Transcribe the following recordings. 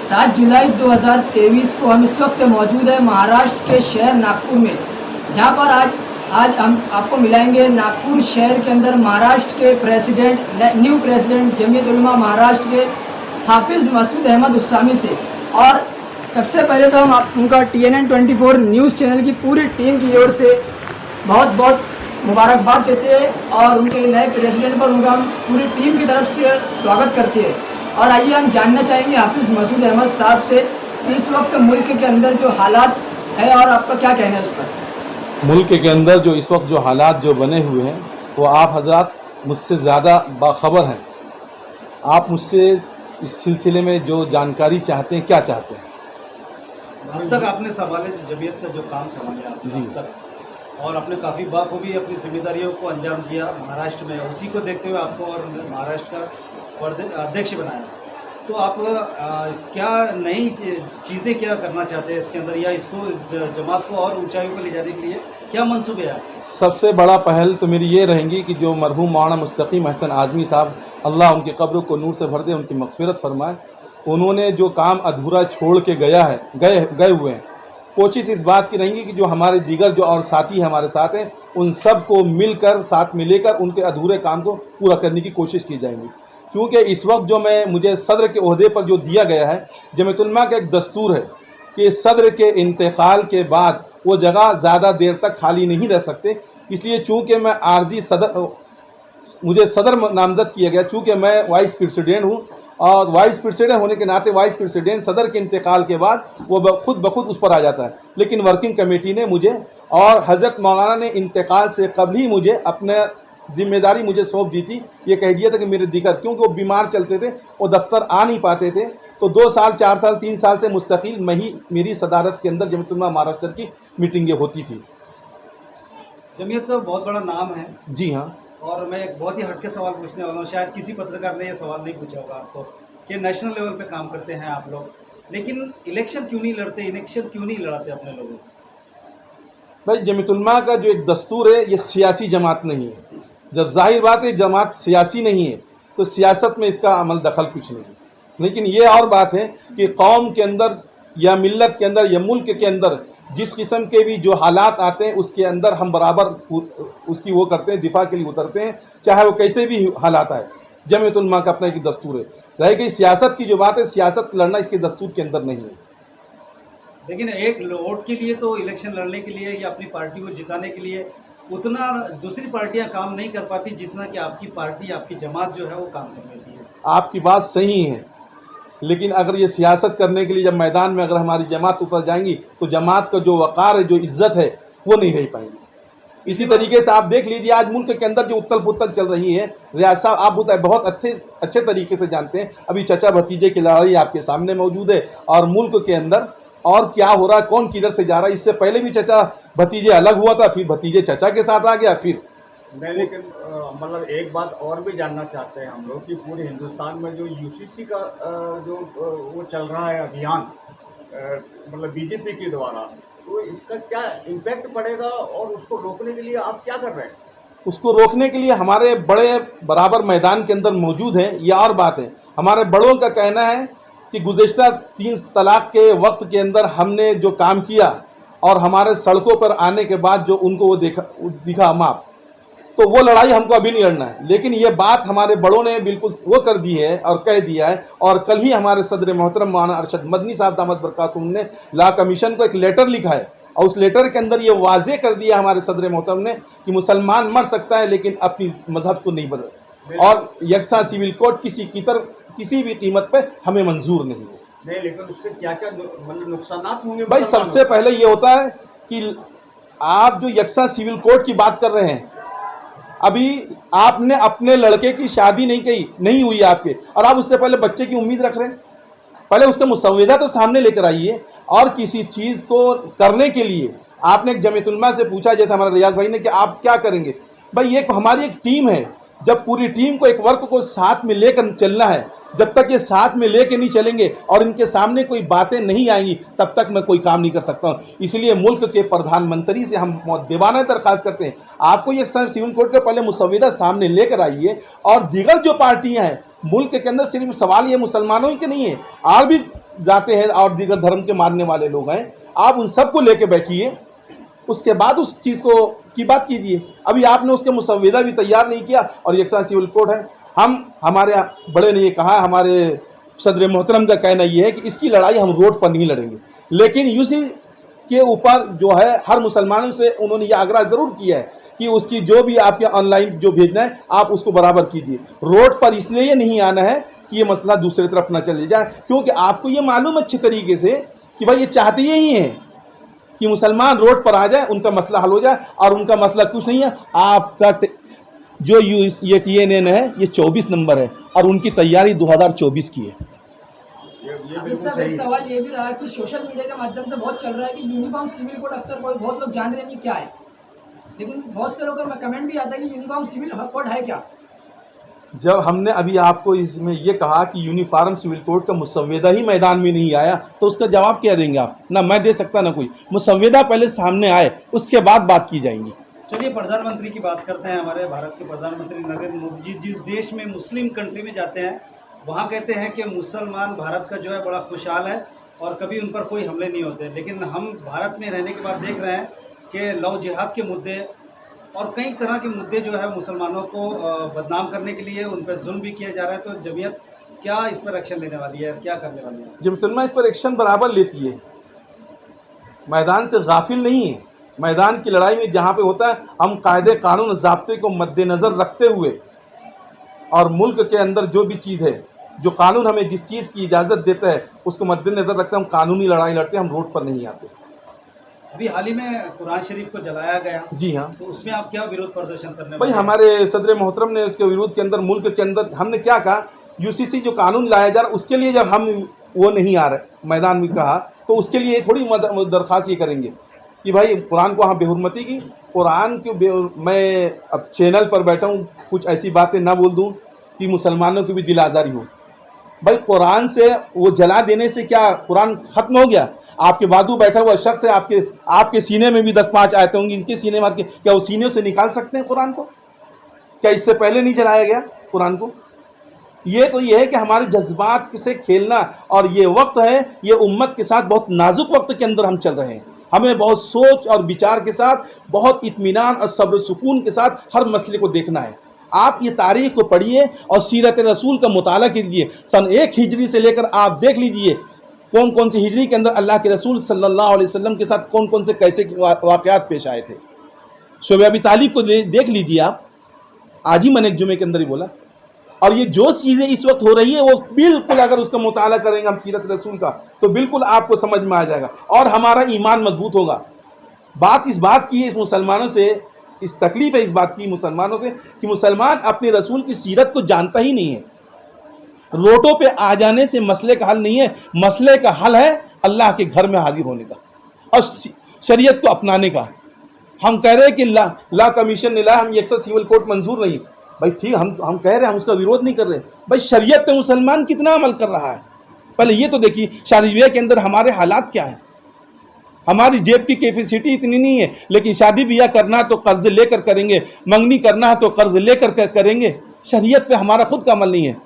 7 जुलाई 2023 को हम इस वक्त मौजूद हैं महाराष्ट्र के शहर नागपुर में, जहां पर आज हम आपको मिलाएंगे नागपुर शहर के अंदर महाराष्ट्र के न्यू प्रेसिडेंट जमीयत उलमा महाराष्ट्र के हाफिज़ मसूद अहमद उस्सामी से। और सबसे पहले तो हम उनका TNN 24 न्यूज़ चैनल की पूरी टीम की ओर से बहुत बहुत मुबारकबाद देते हैं और उनके नए प्रेसिडेंट पर उनका पूरी टीम की तरफ से स्वागत करते हैं। और आइए हम जानना चाहेंगे हाफिज़ मसूद अहमद साहब से कि इस वक्त मुल्क के अंदर जो हालात है और आपका क्या कहना है उस पर। मुल्क के अंदर जो इस वक्त जो हालात जो बने हुए हैं वो आप हजरात मुझसे ज़्यादा बाखबर हैं। आप मुझसे इस सिलसिले में जो जानकारी चाहते हैं, क्या चाहते हैं? अब तक आपने संभाले जमीयत का जो काम संभाले आपने जी, अब तक, और आपने काफ़ी बाखूबी अपनी जिम्मेदारियों को अंजाम दिया महाराष्ट्र में। उसी को देखते हुए आपको और महाराष्ट्र का अध्यक्ष बनाया। तो आप क्या नई चीज़ें क्या करना चाहते हैं इसके अंदर, या इसको जमात को और ऊंचाइयों पर ले जाने के लिए क्या मंसूबे हैं? सबसे बड़ा पहल तो मेरी ये रहेंगी कि जो मरहूम मौलाना मुस्तकीम अहसन आज़मी साहब, अल्लाह उनकी कब्र को नूर से भर दे, उनकी मग़फ़िरत फरमाए, उन्होंने जो काम अधूरा छोड़ के गए हुए हैं, कोशिश इस बात की रहेंगी कि जो हमारे दीगर जो और साथी हमारे साथ हैं उन सब को मिलकर साथ में लेकर उनके अधूरे काम को पूरा करने की कोशिश की जाएगी। क्योंकि इस वक्त जो मुझे सदर के ओहदे पर जो दिया गया है, जमीयत उलमा का एक दस्तूर है कि सदर के इंतकाल के बाद वो जगह ज़्यादा देर तक खाली नहीं रह सकते। इसलिए चूँकि मैं आर्जी मुझे सदर नामज़द किया गया, चूँकि मैं वाइस प्रेसिडेंट हूँ और वाइस प्रेसिडेंट होने के नाते वाइस प्रेसिडेंट सदर के इंतकाल के बाद वो खुद ब खुद उस पर आ जाता है। लेकिन वर्किंग कमेटी ने मुझे और हज़रत मौलाना ने इंतकाल से कबल ही मुझे अपने जिम्मेदारी मुझे सौंप दी थी। ये कह दिया था कि मेरे दीगर, क्योंकि वो बीमार चलते थे, वो दफ्तर आ नहीं पाते थे, तो 2 साल 4 साल 3 साल से मुस्तकिल मेरी सदारत के अंदर जमीयत उलमा महाराष्ट्र की मीटिंगें होती थी। जमीयत तो बहुत बड़ा नाम है। जी हाँ। और मैं एक बहुत ही हटके सवाल पूछने वाला हूँ, शायद किसी पत्रकार ने यह सवाल नहीं पूछा होगा आपको, कि नेशनल लेवल पे काम करते हैं आप लोग, लेकिन इलेक्शन क्यों नहीं लड़ते, इलेक्शन क्यों नहीं लड़ाते अपने लोगों? भाई, जमीयत उलमा का जो एक दस्तूर है, ये सियासी जमात नहीं है। जब जाहिर बात है जमात सियासी नहीं है तो सियासत में इसका अमल दखल कुछ नहीं है। लेकिन ये और बात है कि कौम के अंदर या मिल्लत के अंदर या मुल्क के अंदर जिस किस्म के भी जो हालात आते हैं उसके अंदर हम बराबर उसकी वो करते हैं, दिफा के लिए उतरते हैं, चाहे वो कैसे भी हालात आए। जमीयत उलमा का अपना एक दस्तूर है। रह गई सियासत की जो बात है, सियासत लड़ना इसके दस्तूर के अंदर नहीं है। लेकिन एक वोट के लिए तो इलेक्शन लड़ने के लिए या अपनी पार्टी को जिताने के लिए उतना दूसरी पार्टियां काम नहीं कर पाती जितना कि आपकी पार्टी, आपकी जमात जो है वो काम कर लेती है। आपकी बात सही है, लेकिन अगर ये सियासत करने के लिए जब मैदान में अगर हमारी जमात उतर जाएंगी तो जमात का जो वक़ार है, जो इज़्ज़त है, वो नहीं रह पाएंगी। इसी तरीके से आप देख लीजिए आज मुल्क के अंदर जो उथल पुथल चल रही है, रियासत साहब आप बहुत अच्छे तरीके से जानते हैं। अभी चचा भतीजे की लड़ाई आपके सामने मौजूद है और मुल्क के अंदर और क्या हो रहा है, कौन किधर से जा रहा है। इससे पहले भी चचा भतीजे अलग हुआ था, फिर भतीजे चचा के साथ आ गया, फिर नहीं। लेकिन मतलब एक बात और भी जानना चाहते हैं हम लोग कि पूरे हिंदुस्तान में जो UCC का जो वो चल रहा है अभियान, मतलब BJP के द्वारा, तो इसका क्या इम्पैक्ट पड़ेगा और उसको रोकने के लिए आप क्या कर रहे हैं? उसको रोकने के लिए हमारे बड़े बराबर मैदान के अंदर मौजूद हैं। यह और बात है, हमारे बड़ों का कहना है कि गुज़िश्ता 3 तलाक़ के वक्त के अंदर हमने जो काम किया और हमारे सड़कों पर आने के बाद जो उनको वो दिखा माप, तो वो लड़ाई हमको अभी नहीं लड़ना है। लेकिन ये बात हमारे बड़ों ने बिल्कुल वो कर दी है और कह दिया है। और कल ही हमारे सदर मोहतरम मौलाना अरशद मदनी साहब दामद बरकातुहू ने लॉ कमीशन को एक लेटर लिखा है और उस लेटर के अंदर ये वाज़े कर दिया हमारे सदर मोहतरम ने कि मुसलमान मर सकता है लेकिन अपनी मजहब को नहीं बदल, और यकसा सिविल कोड किसी भी कीमत पर हमें मंजूर नहीं है। नहीं, लेकिन उससे क्या क्या मतलब नुकसान होंगे? भाई, सबसे पहले ये होता है कि आप जो यकसा सिविल कोड की बात कर रहे हैं, अभी आपने अपने लड़के की शादी नहीं हुई आपके, और आप उससे पहले बच्चे की उम्मीद रख रहे हैं। पहले उसका मुसव्विदा तो सामने लेकर आइए। और किसी चीज़ को करने के लिए आपने एक जमीयत उलमा से पूछा, जैसे हमारे रियाज भाई ने, कि आप क्या करेंगे। भाई, ये हमारी एक टीम है, जब पूरी टीम को एक वर्क को साथ में लेकर चलना है, जब तक ये साथ में लेके नहीं चलेंगे और इनके सामने कोई बातें नहीं आएंगी तब तक मैं कोई काम नहीं कर सकता हूँ। इसलिए मुल्क के प्रधानमंत्री से हम दीवाना दरख्वास्त करते हैं, आपको ये सिविल कोड के पहले मुसव्विदा सामने लेकर आइए। और दीगर जो पार्टियाँ हैं मुल्क के अंदर, सिर्फ सवाल ये मुसलमानों ही के नहीं है, और भी जाते हैं और दीगर धर्म के मानने वाले लोग हैं, आप उन सबको लेके बैठिए, उसके बाद उस चीज़ को की बात कीजिए। अभी आपने उसके मुसव्विदा भी तैयार नहीं किया और यकसा सिविल कोड है। हमारे बड़े ने ये कहा, हमारे सदर मोहतरम का कहना ये है कि इसकी लड़ाई हम रोड पर नहीं लड़ेंगे, लेकिन यूसी के ऊपर जो है हर मुसलमानों से उन्होंने ये आग्रह ज़रूर किया है कि उसकी जो भी आपके ऑनलाइन जो भेजना है आप उसको बराबर कीजिए। रोड पर इसलिए नहीं आना है कि ये मसला दूसरी तरफ ना चले जाए, क्योंकि आपको ये मालूम अच्छे तरीके से कि भाई ये चाहते यही हैं कि मुसलमान रोड पर आ जाए, उनका मसला हल हो जाए, और उनका मसला कुछ नहीं है। आपका जो ये TNN है ये 24 नंबर है और उनकी तैयारी 2024 की है। अभी सब एक सवाल ये भी रहा कि सोशल मीडिया के माध्यम से बहुत चल रहा है कि यूनिफॉर्म सिविल कोड अक्सर बहुत लोग जान रहे नहीं क्या है, लेकिन बहुत से लोगों का कमेंट भी आता है कि यूनिफॉर्म सिविल कोड है क्या। जब हमने अभी आपको इसमें ये कहा कि यूनिफॉर्म सिविल कोड का मुसव्विदा ही मैदान में नहीं आया, तो उसका जवाब क्या देंगे आप? ना मैं दे सकता ना कोई। मुसव्विदा पहले सामने आए, उसके बाद बात की जाएंगी। चलिए प्रधानमंत्री की बात करते हैं। हमारे भारत के प्रधानमंत्री नरेंद्र मोदी जी जिस देश में मुस्लिम कंट्री में जाते हैं वहाँ कहते हैं कि मुसलमान भारत का जो है बड़ा खुशहाल है और कभी उन पर कोई हमले नहीं होते, लेकिन हम भारत में रहने के बाद देख रहे हैं कि लव जिहाद के मुद्दे और कई तरह के मुद्दे जो है मुसलमानों को बदनाम करने के लिए उन पर जुल्म भी किया जा रहा है। तो जमीयत क्या इस पर एक्शन लेने वाली है, क्या करने वाली है? जमीयत इस पर एक्शन बराबर लेती है, मैदान से गाफिल नहीं है। मैदान की लड़ाई में जहाँ पे होता है, हम कायदे कानून ज़ाब्ते को मद्देनज़र रखते हुए और मुल्क के अंदर जो भी चीज़ है, जो कानून हमें जिस चीज़ की इजाज़त देता है उसको मद्देनज़र रखते हम कानूनी लड़ाई लड़ते हैं, हम रोड पर नहीं आते। अभी हाल ही में कुरान शरीफ को जलाया गया, जी हाँ, तो उसमें आप क्या विरोध प्रदर्शन करने भाई वाले हैं? हमारे सदर मोहतरम ने उसके विरोध के अंदर, मुल्क के अंदर हमने क्या कहा, UCC जो कानून लाया जा रहा है उसके लिए जब हम वो नहीं आ रहे मैदान में कहा, तो उसके लिए थोड़ी दरख्वास्त ये करेंगे कि भाई कुरान को हाँ बेहुरमती की, कुरान को मैं अब चैनल पर बैठा हूँ, कुछ ऐसी बातें ना बोल दूँ कि मुसलमानों की भी दिल आज़ारी हो। भाई कुरान से वो जला देने से क्या कुरान ख़त्म हो गया? आपके बाजू बैठा हुआ शख्स है, आपके सीने में भी 10-5 आयतें होंगी, इनके सीने मार के क्या वो सीने से निकाल सकते हैं कुरान को? क्या इससे पहले नहीं जलाया गया कुरान को? ये तो ये है कि हमारे जज्बात से खेलना, और ये वक्त है, ये उम्मत के साथ बहुत नाजुक वक्त के अंदर हम चल रहे हैं। हमें बहुत सोच और विचार के साथ, बहुत इत्मीनान और सब्र सुकून के साथ हर मसले को देखना है। आप ये तारीख़ को पढ़िए और सीरत रसूल का मुताला कीजिए। सन 1 हिजरी से लेकर आप देख लीजिए कौन कौन सी हिजरी के अंदर अल्लाह के रसूल सल्लल्लाहु अलैहि वसल्लम के साथ कौन कौन से कैसे वाक़यात पेश आए थे। शोएब अबी तालिब को देख लीजिए आप, आज ही मैंने एक जुमे के अंदर ही बोला। और ये जो चीज़ें इस वक्त हो रही है वो बिल्कुल अगर उसका मुताला करेंगे हम सीरत रसूल का, तो बिल्कुल आपको समझ में आ जाएगा और हमारा ईमान मजबूत होगा। बात इस बात की है, इस मुसलमानों से इस तकलीफ़ है इस बात की मुसलमानों से कि मुसलमान अपने रसूल की सीरत को जानता ही नहीं है। रोटों पे आ जाने से मसले का हल नहीं है, मसले का हल है अल्लाह के घर में हाजिर होने का और शरीयत को अपनाने का। हम कह रहे हैं कि ला कमीशन ने ला, हम यकसा सिविल कोड मंजूर नहीं। भाई ठीक, हम कह रहे हैं, हम उसका विरोध नहीं कर रहे। भाई शरीयत पे मुसलमान कितना अमल कर रहा है, पहले ये तो देखिए। शादी ब्याह के अंदर हमारे हालात क्या हैं? हमारी जेब की कैपेसिटी इतनी नहीं है, लेकिन शादी ब्याह करना है तो कर्ज लेकर करेंगे, मंगनी करना है तो कर्ज लेकर करेंगे। शरीयत पे हमारा खुद का अमल नहीं है।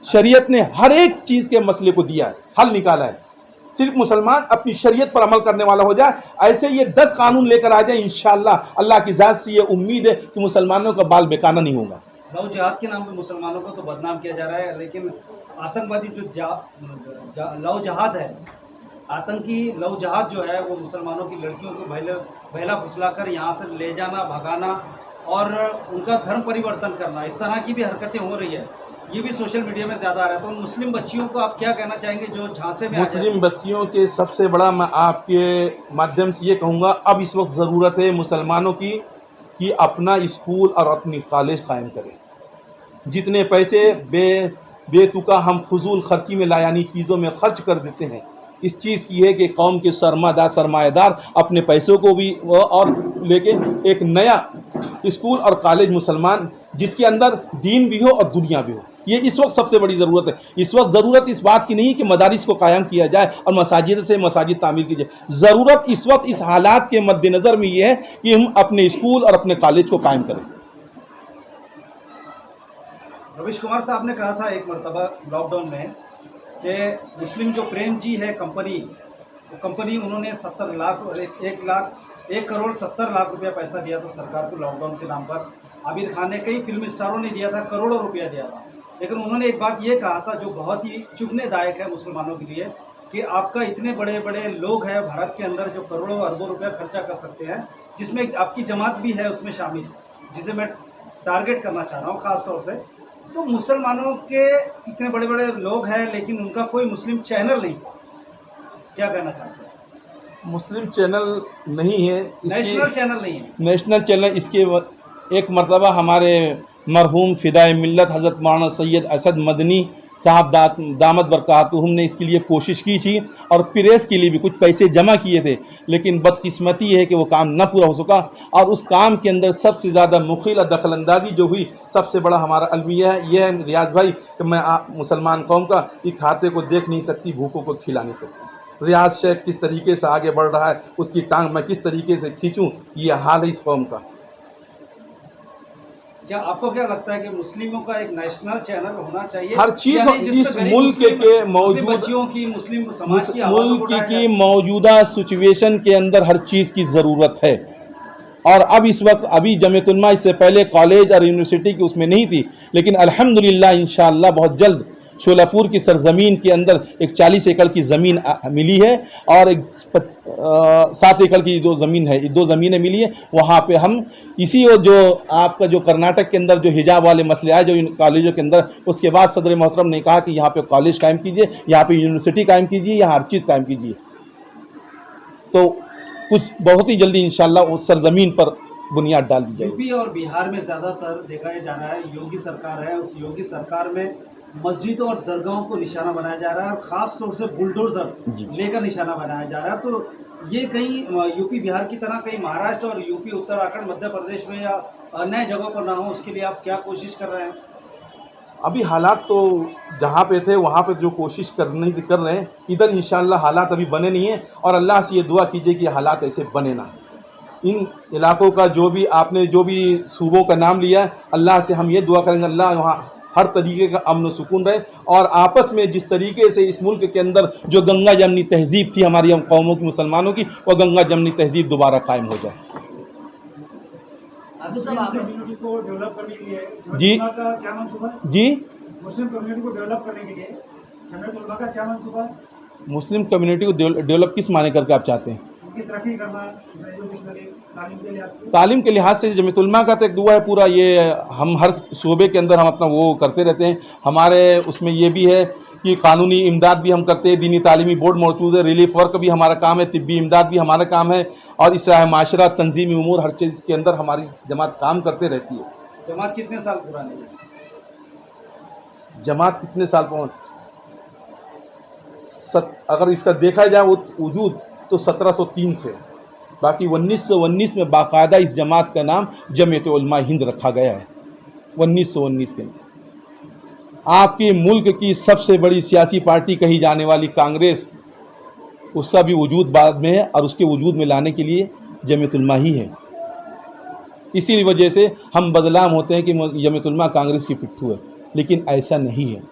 शरीयत ने हर एक चीज़ के मसले को दिया है, हल निकाला है। सिर्फ मुसलमान अपनी शरीयत पर अमल करने वाला हो जाए, ऐसे ये 10 कानून लेकर आ जाए, इंशाअल्लाह अल्लाह की ज़ात से ये उम्मीद है कि मुसलमानों का बाल बेकाना नहीं होगा। लव जिहाद के नाम पर मुसलमानों को तो बदनाम किया जा रहा है, लेकिन आतंकवादी जो लव जिहाद है, आतंकी लव जिहाद जो है वो मुसलमानों की लड़कियों को बहला फुसला कर यहाँ से ले जाना, भगाना और उनका धर्म परिवर्तन करना, इस तरह की भी हरकतें हो रही है। ये भी सोशल मीडिया में ज़्यादा आ रहा है। तो मुस्लिम बच्चियों को आप क्या कहना चाहेंगे जो झांसे में मुस्लिम बच्चियों के सबसे बड़ा मैं आपके माध्यम से ये कहूँगा, अब इस वक्त ज़रूरत है मुसलमानों की कि अपना स्कूल और अपनी कॉलेज कायम करें। जितने पैसे बेतुका हम फजूल खर्ची में लायानी चीज़ों में खर्च कर देते हैं, इस चीज़ की है कि कौम के सरमाएदार अपने पैसों को भी और लेके एक नया स्कूल और कॉलेज मुसलमान जिसके अंदर दीन भी हो और दुनिया भी हो, ये इस वक्त सबसे बड़ी ज़रूरत है। इस वक्त ज़रूरत इस बात की नहीं कि मदारिस को कायम किया जाए और मसाजिद से मसाजिद तामीर की जाए। ज़रूरत इस वक्त इस हालात के मद्देनज़र में ये है कि हम अपने स्कूल और अपने कॉलेज को कायम करें। रवीश कुमार साहब ने कहा था एक मरतबा लॉकडाउन में कि मुस्लिम जो प्रेम जी है कंपनी, वो कंपनी उन्होंने 70 लाख और 1 करोड़ 70 लाख रुपया पैसा दिया था सरकार को लॉकडाउन के नाम पर। आमिर खान ने, कई फिल्म स्टारों ने दिया था, करोड़ों रुपया दिया था। लेकिन उन्होंने एक बात ये कहा था जो बहुत ही चुभनेदायक है मुसलमानों के लिए, कि आपका इतने बड़े बड़े लोग हैं भारत के अंदर जो करोड़ों अरबों रुपया खर्चा कर सकते हैं, जिसमें आपकी जमात भी है उसमें शामिल, जिसे मैं टारगेट करना चाह रहा हूँ ख़ास तौर से। तो मुसलमानों के इतने बड़े बड़े लोग हैं लेकिन उनका कोई मुस्लिम चैनल नहीं, क्या कहना चाहते हैं? मुस्लिम चैनल नहीं है, नेशनल चैनल नहीं है। नेशनल चैनल इसके एक मरतबा हमारे मरहूम फ़िदाए मिल्लत हज़रत मौलाना सैयद असद मदनी साहब दामद बरकातुहुम ने इसके लिए कोशिश की थी और प्रेस के लिए भी कुछ पैसे जमा किए थे, लेकिन बदकिस्मती है कि वो काम न पूरा हो सका। और उस काम के अंदर सबसे ज़्यादा मुखिल दखलंदाजी जो हुई, सबसे बड़ा हमारा अलमिया है ये है रियाज भाई कि मैं मुसलमान कौम का एक खाते को देख नहीं सकती, भूखों को खिला नहीं सकती। रियाज शेख किस तरीके से आगे बढ़ रहा है, उसकी टांग मैं किस तरीके से खींचूँ, ये हाल है इस कौम का। क्या आपको क्या लगता है कि मुस्लिमों का एक नेशनल चैनल होना चाहिए? हर चीज़ इस मुल्क के मौजूद बच्चियों की, मुस्लिम समाज की मुल्क की मौजूदा सिचुएशन के अंदर हर चीज़ की ज़रूरत है। और अब इस वक्त अभी जमीयत उलमा इससे पहले कॉलेज और यूनिवर्सिटी की उसमें नहीं थी, लेकिन अल्हम्दुलिल्लाह इंशाअल्लाह बहुत जल्द शोलापुर की सरजमीन के अंदर एक 40 एकड़ की ज़मीन मिली है और एक 7 एकड़ की जो ज़मीन है, 2 ज़मीनें मिली है। वहाँ पे हम इसी और जो आपका जो कर्नाटक के अंदर जो हिजाब वाले मसले आए जो इन कॉलेजों के अंदर, उसके बाद सदर मोहतरम ने कहा कि यहाँ पे कॉलेज कायम कीजिए, यहाँ पे यूनिवर्सिटी कायम कीजिए, यहाँ हर चीज़ कायम कीजिए। तो कुछ बहुत ही जल्दी इंशाअल्लाह उस सरजमीन पर बुनियाद डाल दी जाएगी। यूपी और बिहार में ज़्यादातर देखा जा रहा है योगी सरकार है, उस योगी सरकार में मस्जिदों और दरगाहों को निशाना बनाया जा रहा है और ख़ास तौर से बुलडोज़र लेकर निशाना बनाया जा रहा है। तो ये कहीं यूपी बिहार की तरह कहीं महाराष्ट्र और यूपी उत्तराखंड मध्य प्रदेश में या अन्य जगहों पर ना हो, उसके लिए आप क्या कोशिश कर रहे हैं? अभी हालात तो जहाँ पे थे वहाँ पे जो कोशिश कर रहे हैं, इधर इंशाअल्लाह हालात अभी बने नहीं हैं और अल्लाह से ये दुआ कीजिए कि हालात ऐसे बने ना। इन इलाकों का जो भी आपने जो भी सूबों का नाम लिया है, अल्लाह से हम ये दुआ करेंगे अल्लाह वहाँ हर तरीके का अमन सुकून रहे और आपस में जिस तरीके से इस मुल्क के अंदर जो गंगा जमनी तहजीब थी हमारी हम कौमों की, मुसलमानों की, वो गंगा जमनी तहजीब दोबारा कायम हो जाए। अभी सब आखिर कम्युनिटी को डेवलप करने के लिए जी का क्या मंसूबा है? जी मुस्लिम कम्युनिटी को डेवलप करने के लिए जमीयत उलमा का क्या मंसूबा है? मुस्लिम कम्युनिटी को डेवलप किस माने करके आप चाहते हैं? उनकी तरक्की करना, एजुकेशनली, तालीम के लिहाज से। तालीम के लिहाज से जमीयत उलमा का तो एक दुआ है पूरा, ये हम हर सूबे के अंदर हम अपना वो करते रहते हैं। हमारे उसमें ये भी है कि कानूनी इमदाद भी हम करते हैं, दीनी तालीमी बोर्ड मौजूद है, रिलीफ वर्क भी हमारा काम है, तिब्बी इमदाद भी हमारा काम है और इसराह माशरा, तंजीमी उमूर, हर चीज़ के अंदर हमारी जमात काम करते रहती है। जमात कितने साल पुरानी है? जमात कितने साल अगर इसका देखा जाए वो वजूद तो 1703 से, बाकी 1919 में बाकायदा इस जमात का नाम जमीयत उलमा हिंद रखा गया है। 1919 के अंदर आपके मुल्क की सबसे बड़ी सियासी पार्टी कही जाने वाली कांग्रेस, उसका भी वजूद बाद में है और उसके वजूद में लाने के लिए जमीयत उलमा ही है। इसी वजह से हम बदनाम होते हैं कि जमीयत उलमा कांग्रेस की पिट्ठू है, लेकिन ऐसा नहीं है।